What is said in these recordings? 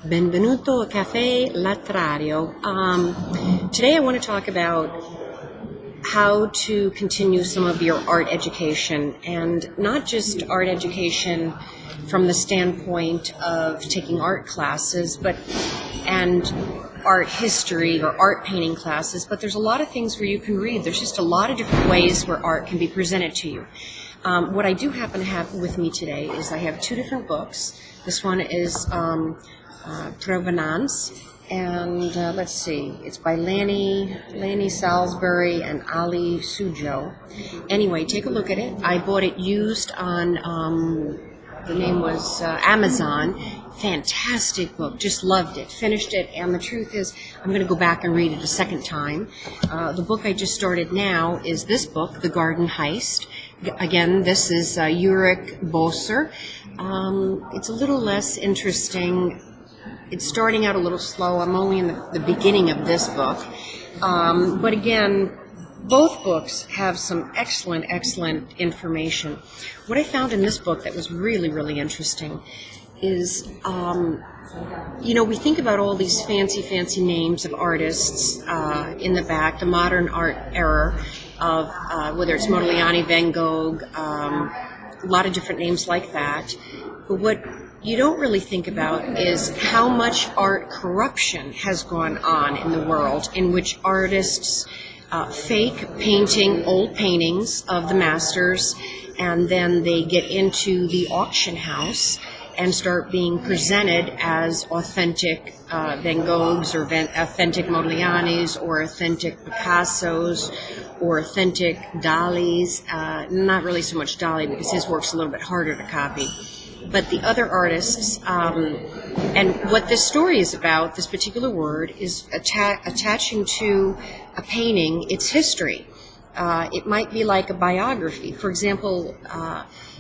Benvenuto a Cafe Latrario. Today I want to talk about how to continue some of your art education, and not just art education from the standpoint of taking art classes, and art history or art painting classes, but there's a lot of things where you can read. There's just a lot of different ways where art can be presented to you. What I do happen to have with me today is I have two different books. This one is Provenance, and let's see, it's by Laney, Salisbury, and Ali Sujo. Anyway, take a look at it. I bought it used on, the name was Amazon. Fantastic book, just loved it, finished it, and the truth is I'm going to go back and read it a second time. The book I just started now is this book, The Garden Heist. Again, this is Ulrich Bosser. It's a little less interesting. It's starting out a little slow. I'm only in the beginning of this book. But again, both books have some excellent information. What I found in this book that was really, really interesting is, we think about all these fancy names of artists in the back, the modern art era of whether it's Modigliani, Van Gogh, a lot of different names like that. But what you don't really think about is how much art corruption has gone on in the world, in which artists fake painting old paintings of the masters, and then they get into the auction house and start being presented as authentic Van Goghs or authentic Modiglianis or authentic Picassos or authentic Dalis. Not really so much Dali, because his work's a little bit harder to copy. But the other artists, and what this story is about, this particular word, is attaching to a painting its history. It might be like a biography. For example,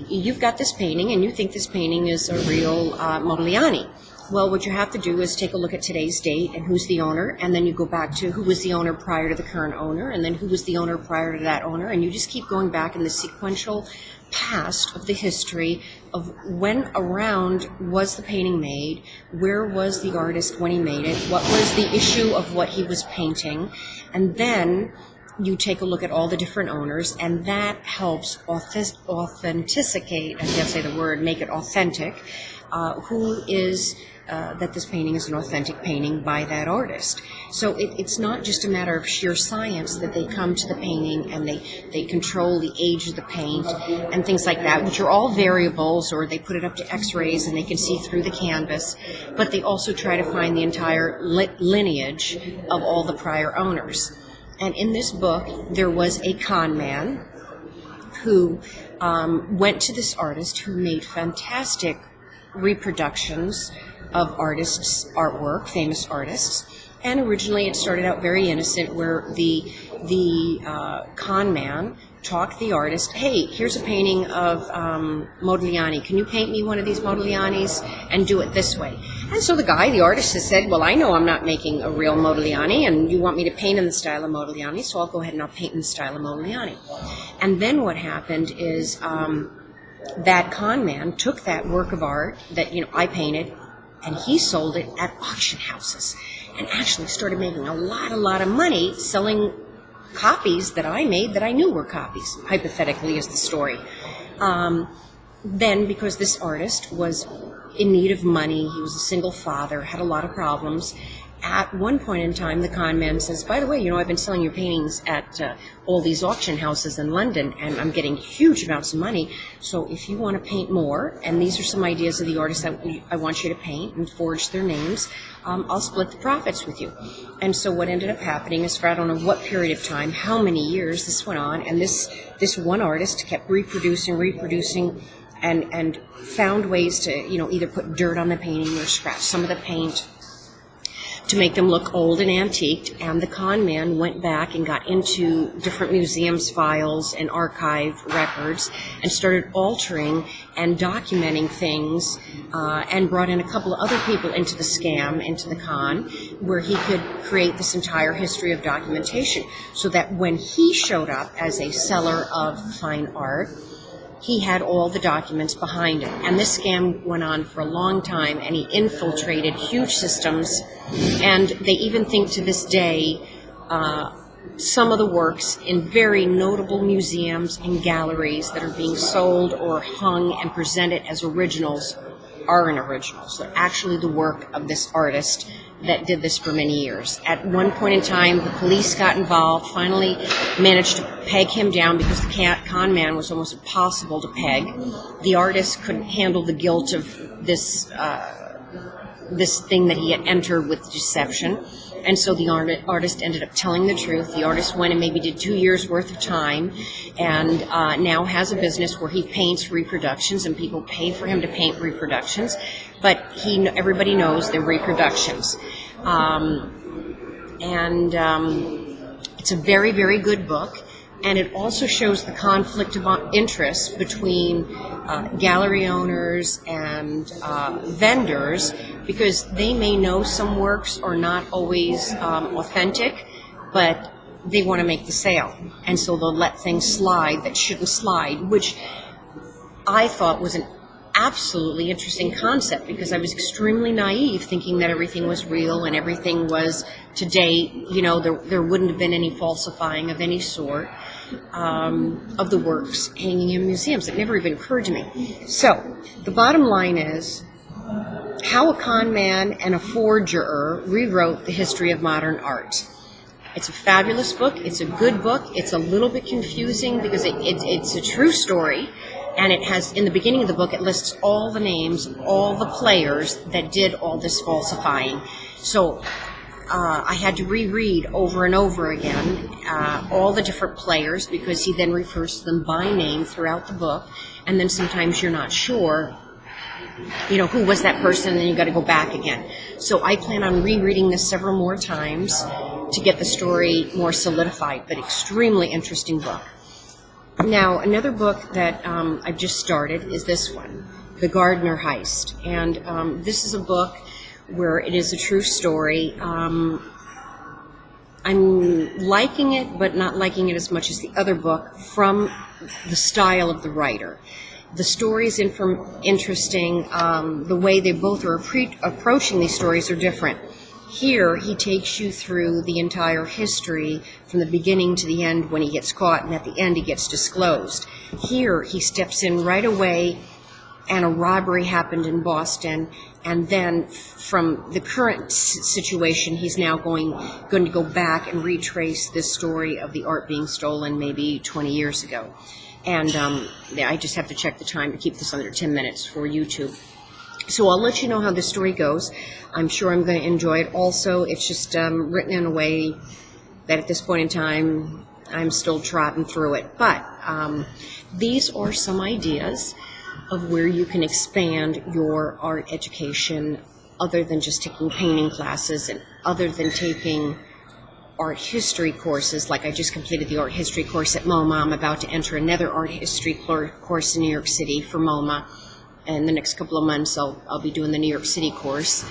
you've got this painting and you think this painting is a real Modigliani. Well, what you have to do is take a look at today's date and who's the owner, and then you go back to who was the owner prior to the current owner, and then who was the owner prior to that owner, and you just keep going back in the sequential past of the history of when around was the painting made, where was the artist when he made it, what was the issue of what he was painting, and then you take a look at all the different owners, and that helps authenticate, I can't say the word, make it authentic, who is that this painting is an authentic painting by that artist. So it's not just a matter of sheer science that they come to the painting and they control the age of the paint and things like that, which are all variables, or they put it up to x-rays and they can see through the canvas, but they also try to find the entire lineage of all the prior owners. And in this book, there was a con man who went to this artist who made fantastic reproductions of artists' artwork, famous artists. And originally it started out very innocent, where the con man talked the artist, hey, here's a painting of Modigliani. Can you paint me one of these Modiglianis and do it this way? And so the artist, has said, well, I know I'm not making a real Modigliani, and you want me to paint in the style of Modigliani, so I'll go ahead and I'll paint in the style of Modigliani. And then what happened is that con man took that work of art that I painted, and he sold it at auction houses, and actually started making a lot of money selling copies that I made that I knew were copies, hypothetically, is the story. Then, because this artist was in need of money, he was a single father, had a lot of problems. At one point in time, the con man says, by the way, I've been selling your paintings at all these auction houses in London, and I'm getting huge amounts of money. So if you want to paint more, and these are some ideas of the artists that I want you to paint and forge their names, I'll split the profits with you. And so what ended up happening is, for I don't know what period of time, how many years this went on, and this one artist kept reproducing, and found ways to, either put dirt on the painting or scratch some of the paint to make them look old and antiqued. And the con man went back and got into different museums' files and archive records and started altering and documenting things, and brought in a couple of other people into the scam, into the con, where he could create this entire history of documentation, so that when he showed up as a seller of fine art, he had all the documents behind it. And this scam went on for a long time, and he infiltrated huge systems. And they even think to this day, some of the works in very notable museums and galleries that are being sold or hung and presented as originals aren't originals. They're actually the work of this artist that did this for many years. At one point in time, the police got involved, finally managed to peg him down because the con man was almost impossible to peg. The artist couldn't handle the guilt of this thing that he had entered with deception. And so the artist ended up telling the truth. The artist went and maybe did 2 years' worth of time, and now has a business where he paints reproductions, and people pay for him to paint reproductions. But everybody knows they're reproductions. It's a very, very good book. And it also shows the conflict of interest between gallery owners and vendors, because they may know some works are not always authentic, but they want to make the sale. And so they'll let things slide that shouldn't slide, which I thought was an absolutely interesting concept, because I was extremely naive thinking that everything was real and everything was to date. There wouldn't have been any falsifying of any sort of the works hanging in museums. It never even occurred to me. So the bottom line is how a con man and a forger rewrote the history of modern art. It's a fabulous book. It's a good book. It's a little bit confusing because it's a true story. And it has, in the beginning of the book, it lists all the names, all the players that did all this falsifying. So I had to reread over and over again all the different players, because he then refers to them by name throughout the book. And then sometimes you're not sure, who was that person, and then you got to go back again. So I plan on rereading this several more times to get the story more solidified, but extremely interesting book. Now, another book that I've just started is this one, The Gardner Heist. And this is a book where it is a true story. I'm liking it, but not liking it as much as the other book from the style of the writer. The story is interesting. The way they both are approaching these stories are different. Here, he takes you through the entire history from the beginning to the end when he gets caught, and at the end he gets disclosed. Here, he steps in right away, and a robbery happened in Boston, and then from the current situation, he's now going to go back and retrace this story of the art being stolen maybe 20 years ago. And I just have to check the time to keep this under 10 minutes for YouTube. So I'll let you know how this story goes. I'm sure I'm going to enjoy it. Also, it's just written in a way that at this point in time, I'm still trotting through it. But these are some ideas of where you can expand your art education other than just taking painting classes and other than taking art history courses. Like I just completed the art history course at MoMA. I'm about to enter another art history course in New York City for MoMA. In the next couple of months, I'll be doing the New York City course.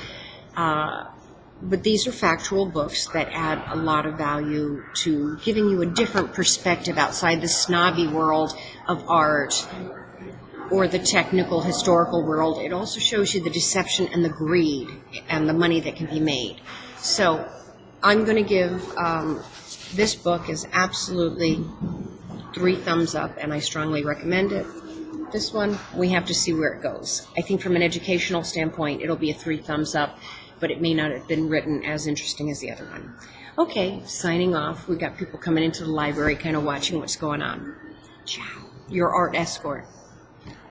But these are factual books that add a lot of value to giving you a different perspective outside the snobby world of art or the technical, historical world. It also shows you the deception and the greed and the money that can be made. So I'm going to give this book is absolutely 3 thumbs up, and I strongly recommend it. This one, we have to see where it goes. I think from an educational standpoint, it'll be a 3 thumbs up, but it may not have been written as interesting as the other one. Okay, signing off. We've got people coming into the library kind of watching what's going on. Ciao. Your art escort.